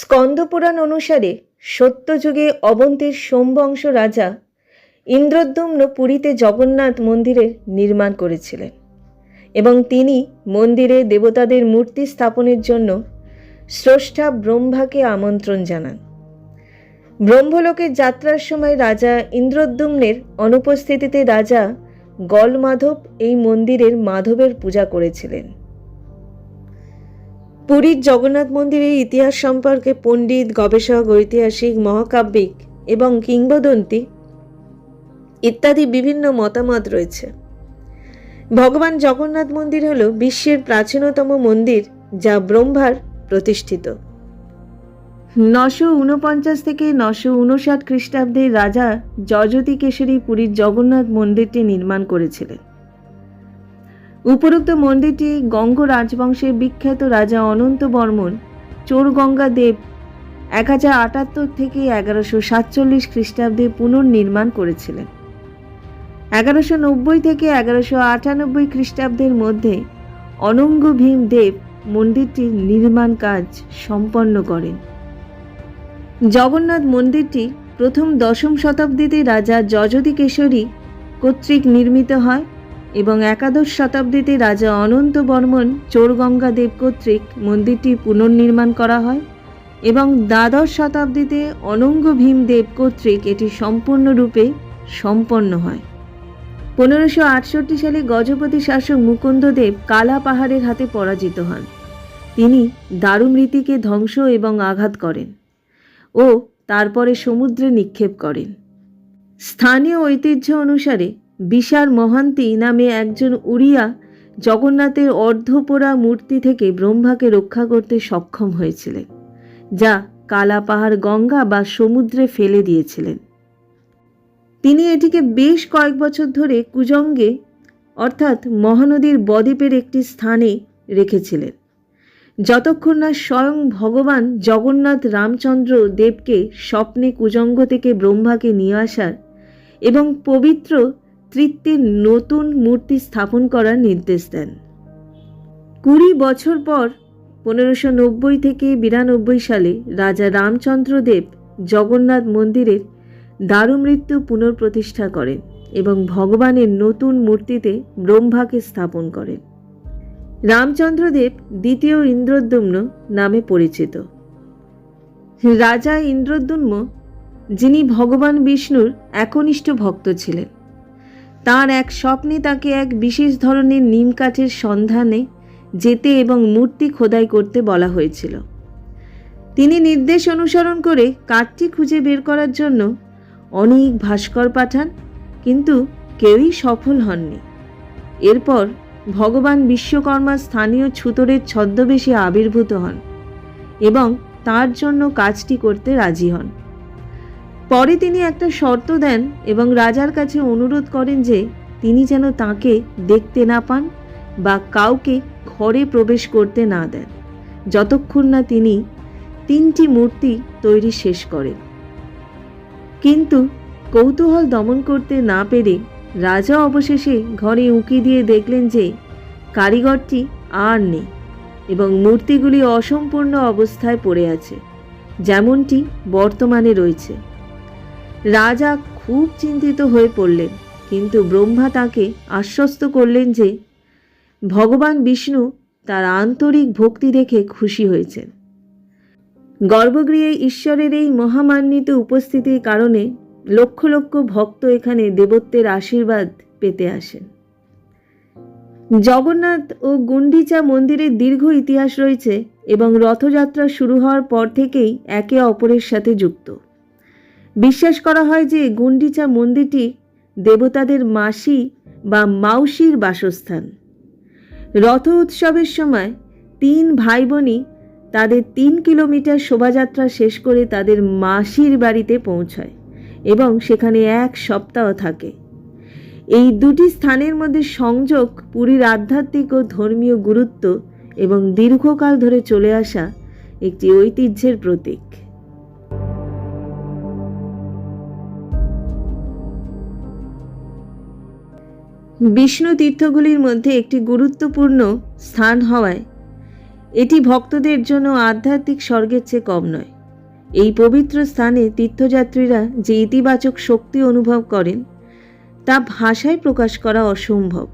স্কন্দপুরাণ অনুসারে সত্যযুগে অবন্তীর সোমবংশ রাজা ইন্দ্রদ্যুম্ন পুরীতে জগন্নাথ মন্দিরের নির্মাণ করেছিলেন এবং তিনি মন্দিরে দেবতাদের মূর্তি স্থাপনের জন্য স্রষ্টা ব্রহ্মাকে আমন্ত্রণ জানান। ব্রহ্মলোকের যাত্রার সময় রাজা ইন্দ্রদ্যুম্নের অনুপস্থিতিতে রাজা গলমাধব এই মন্দিরের মাধবের পূজা করেছিলেন। পুরীর জগন্নাথ মন্দিরের ইতিহাস সম্পর্কে পণ্ডিত, গবেষক, ঐতিহাসিক, মহাকাব্যিক এবং কিংবদন্তি ইত্যাদি বিভিন্ন মতামত রয়েছে। ভগবান জগন্নাথ মন্দির হল বিশ্বের প্রাচীনতম মন্দির যা ব্রহ্মার প্রতিষ্ঠিত। 949 থেকে 959 খ্রিস্টাব্দে রাজা যযাতি কেশরী পুরীর জগন্নাথ মন্দিরটি নির্মাণ করেছিলেন। উপরোক্ত মন্দিরটি গঙ্গ রাজবংশের বিখ্যাত রাজা অনন্ত বর্মন চোরগঙ্গা দেব 1078 থেকে 1147 খ্রিস্টাব্দে পুনর্নির্মাণ করেছিলেন। 1190 থেকে 1198 খ্রিস্টাব্দের মধ্যে অনঙ্গ ভীম দেব মন্দিরটির নির্মাণ কাজ সম্পন্ন করেন। জগন্নাথ মন্দিরটি প্রথম 10ম শতাব্দীতে রাজা যযাতি কেশরী কর্তৃক নির্মিত হয় এবং 11শ শতাব্দীতে রাজা অনন্ত বর্মন চোরগঙ্গা দেব কর্তৃক মন্দিরটি পুনর্নির্মাণ করা হয় এবং দ্বাদশ শতাব্দীতে অনঙ্গ ভীম দেব কর্তৃক এটি সম্পূর্ণরূপে সম্পন্ন হয়। 1568 সালে গজপতি শাসক মুকুন্দদেব কালা পাহাড়ের হাতে পরাজিত হন। তিনি দারুমৃতিকে ধ্বংস এবং আঘাত করেন ও তারপরে সমুদ্রে নিক্ষেপ করেন। স্থানীয় ঐতিহ্য অনুসারে বিশার মহান্তি নামে একজন উড়িয়া জগন্নাথের অর্ধপোড়া মূর্তি থেকে ব্রহ্মাকে রক্ষা করতে সক্ষম হয়েছিলেন, যা কালা পাহাড় গঙ্গা বা সমুদ্রে ফেলে দিয়েছিলেন। তিনি এটিকে বেশ কয়েক বছর ধরে কুজঙ্গে অর্থাৎ মহানদীর বদ্বীপের একটি স্থানে রেখেছিলেন, যতক্ষণ না স্বয়ং ভগবান জগন্নাথ রামচন্দ্র দেবকে স্বপ্নে কুজঙ্গ থেকে ব্রহ্মাকে নিয়ে আসার এবং পবিত্র তৃতীয় নতুন মূর্তি স্থাপন করার নির্দেশ দেন। 20 বছর পর 1590 থেকে 92 সালে রাজা রামচন্দ্র দেব জগন্নাথ মন্দিরের দারুমৃত্যু পুনঃপ্রতিষ্ঠা করেন এবং ভগবানের নতুন মূর্তিতে ব্রহ্মাকে স্থাপন করেন। রামচন্দ্রদেব দ্বিতীয় ইন্দ্রদ্যুম্ন নামে পরিচিত। রাজা ইন্দ্রদ্যুম্ন, যিনি ভগবান বিষ্ণুর একনিষ্ঠ ভক্ত ছিলেন, তাঁর এক স্বপ্নে তাকে এক বিশেষ ধরনের নিম কাঠের সন্ধানে যেতে এবং মূর্তি খোদাই করতে বলা হয়েছিল। তিনি নির্দেশ অনুসরণ করে কাঠটি খুঁজে বের করার জন্য অনেক ভাস্কর পাঠান, কিন্তু কেউই সফল হননি। এরপর ভগবান বিশ্বকর্মা স্থানীয় ছুতোরের ছদ্মবেশে আবির্ভূত হন এবং তার জন্য কাজটি করতে রাজি হন। পরে তিনি একটা শর্ত দেন এবং রাজার কাছে অনুরোধ করেন যে তিনি যেন তাকে দেখতে না পান বা কাউকে ঘরে প্রবেশ করতে না দেন যতক্ষণ না তিনি 3টি মূর্তি তৈরি শেষ করেন। কিন্তু কৌতূহল দমন করতে না পেরে রাজা অবশেষে ঘরে উঁকি দিয়ে দেখলেন যে কারিগরটি আর নেই এবং মূর্তিগুলি অসম্পূর্ণ অবস্থায় পড়ে আছে, যেমনটি বর্তমানে রয়েছে। রাজা খুব চিন্তিত হয়ে পড়লেন, কিন্তু ব্রহ্মা তাকে আশ্বস্ত করলেন যে ভগবান বিষ্ণু তার আন্তরিক ভক্তি দেখে খুশি হয়েছেন। গর্ভগৃহে ঈশ্বরের এই মহামান্বিত উপস্থিতির কারণে লক্ষ লক্ষ ভক্ত এখানে দেবত্বের আশীর্বাদ পেতে আসেন। জগন্নাথ ও গুন্ডিচা মন্দিরের দীর্ঘ ইতিহাস রয়েছে এবং রথযাত্রা শুরু হওয়ার পর থেকেই একে অপরের সাথে যুক্ত। বিশ্বাস করা হয় যে গুন্ডিচা মন্দিরটি দেবতাদের মাসি বা মাউসির বাসস্থান। রথ উৎসবের সময় 3 ভাই বোনই তাদের 3 কিলোমিটার শোভাযাত্রা শেষ করে তাদের মাসির বাড়িতে পৌঁছায় এবং সেখানে 1 সপ্তাহ থাকে। এই দুটি স্থানের মধ্যে সংযোগ পুরীর আধ্যাত্মিক ও ধর্মীয় গুরুত্ব এবং দীর্ঘকাল ধরে চলে আসা একটি ঐতিহ্যের প্রতীক। বিষ্ণু তীর্থগুলির মধ্যে একটি গুরুত্বপূর্ণ স্থান হওয়ায় এটি ভক্তদের জন্য আধ্যাত্মিক স্বর্গের চেয়ে কম নয়। এই পবিত্র স্থানে তীর্থযাত্রীরা যে ইতিবাচক শক্তি অনুভব করেন তা ভাষায় প্রকাশ করা অসম্ভব।